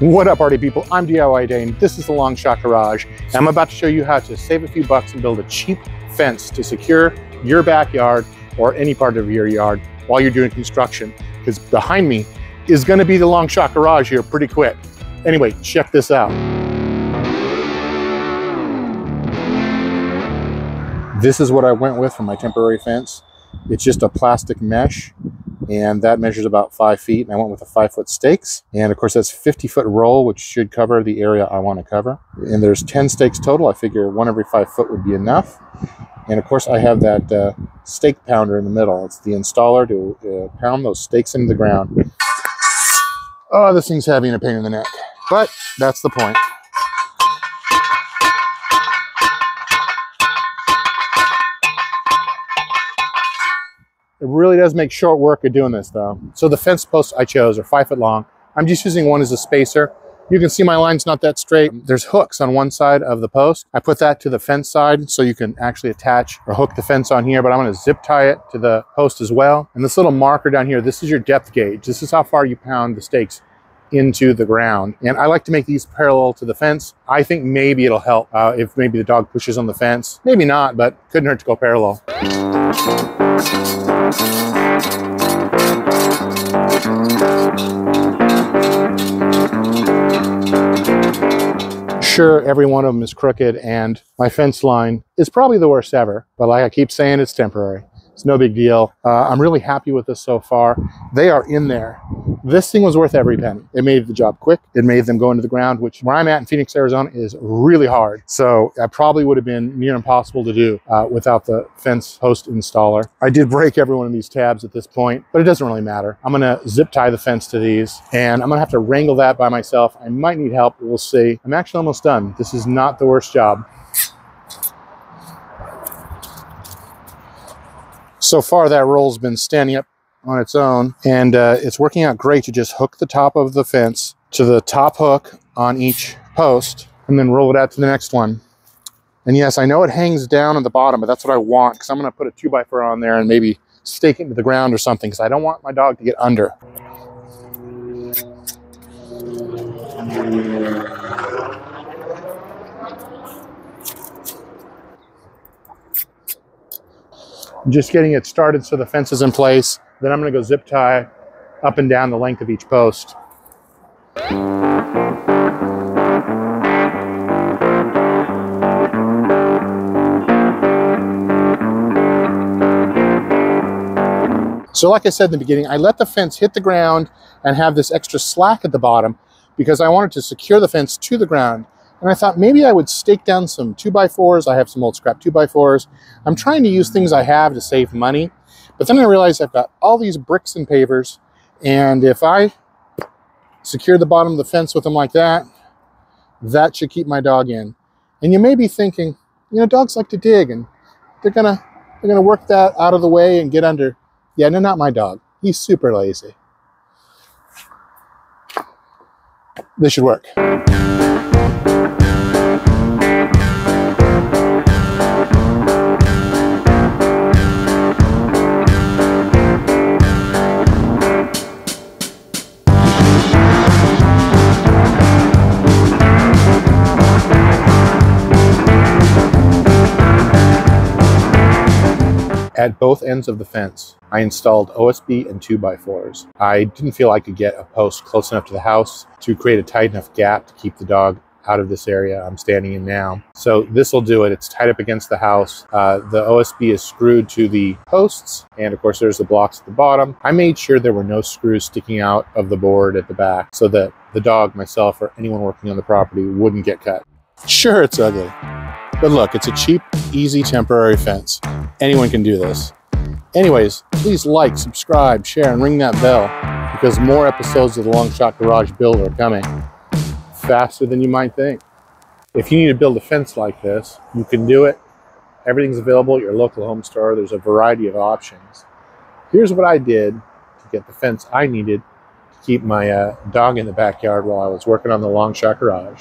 What up, party people? I'm DIY Dane. This is the Longshot Garage, and I'm about to show you how to save a few bucks and build a cheap fence to secure your backyard or any part of your yard while you're doing construction, because behind me is going to be the Longshot Garage here pretty quick. Anyway, check this out. This is what I went with for my temporary fence. It's just a plastic mesh, and that measures about 5 feet, and I went with a 5-foot stakes, and of course that's 50-foot roll, which should cover the area I want to cover. And there's 10 stakes total. I figure one every 5 foot would be enough. And of course I have that stake pounder in the middle. It's the installer to pound those stakes into the ground. Oh, this thing's heavy and a pain in the neck, but that's the point. It really does make short work of doing this though. So the fence posts I chose are 5 foot long. I'm just using one as a spacer. You can see my line's not that straight. There's hooks on one side of the post. I put that to the fence side so you can actually attach or hook the fence on here, but I'm gonna zip tie it to the post as well. And this little marker down here, this is your depth gauge. This is how far you pound the stakes into the ground. And I like to make these parallel to the fence. I think maybe it'll help if maybe the dog pushes on the fence. Maybe not, but couldn't hurt to go parallel. Sure, every one of them is crooked, and my fence line is probably the worst ever, but like I keep saying, it's temporary. It's no big deal. I'm really happy with this so far. They are in there. This thing was worth every penny. It made the job quick. It made them go into the ground, which where I'm at in Phoenix, Arizona is really hard. So that probably would have been near impossible to do without the fence post installer. I did break every one of these tabs at this point, but it doesn't really matter. I'm gonna zip tie the fence to these, and I'm gonna have to wrangle that by myself. I might need help, we'll see. I'm actually almost done. This is not the worst job. So far, that roll's been standing up on its own, and it's working out great to just hook the top of the fence to the top hook on each post and then roll it out to the next one. And yes, I know it hangs down at the bottom, but that's what I want, because I'm going to put a 2x4 on there and maybe stake it into the ground or something, because I don't want my dog to get under. Just getting it started so the fence is in place. Then I'm gonna go zip tie up and down the length of each post. So like I said in the beginning, I let the fence hit the ground and have this extra slack at the bottom because I wanted to secure the fence to the ground. And I thought maybe I would stake down some 2x4s. I have some old scrap 2x4s. I'm trying to use things I have to save money. But then I realized I've got all these bricks and pavers. And if I secure the bottom of the fence with them like that, that should keep my dog in. And you may be thinking, you know, dogs like to dig and they're gonna work that out of the way and get under. Yeah, no, not my dog. He's super lazy. This should work. At both ends of the fence, I installed OSB and 2x4s. I didn't feel I could get a post close enough to the house to create a tight enough gap to keep the dog out of this area I'm standing in now. So this will do it. It's tied up against the house. The OSB is screwed to the posts, and of course there's the blocks at the bottom. I made sure there were no screws sticking out of the board at the back so that the dog, myself, or anyone working on the property wouldn't get cut. Sure, it's ugly, but look, it's a cheap, easy temporary fence. Anyone can do this. Anyways, please like, subscribe, share, and ring that bell, because more episodes of the Longshot Garage Build are coming faster than you might think. If you need to build a fence like this, you can do it. Everything's available at your local home store. There's a variety of options. Here's what I did to get the fence I needed to keep my dog in the backyard while I was working on the Longshot Garage.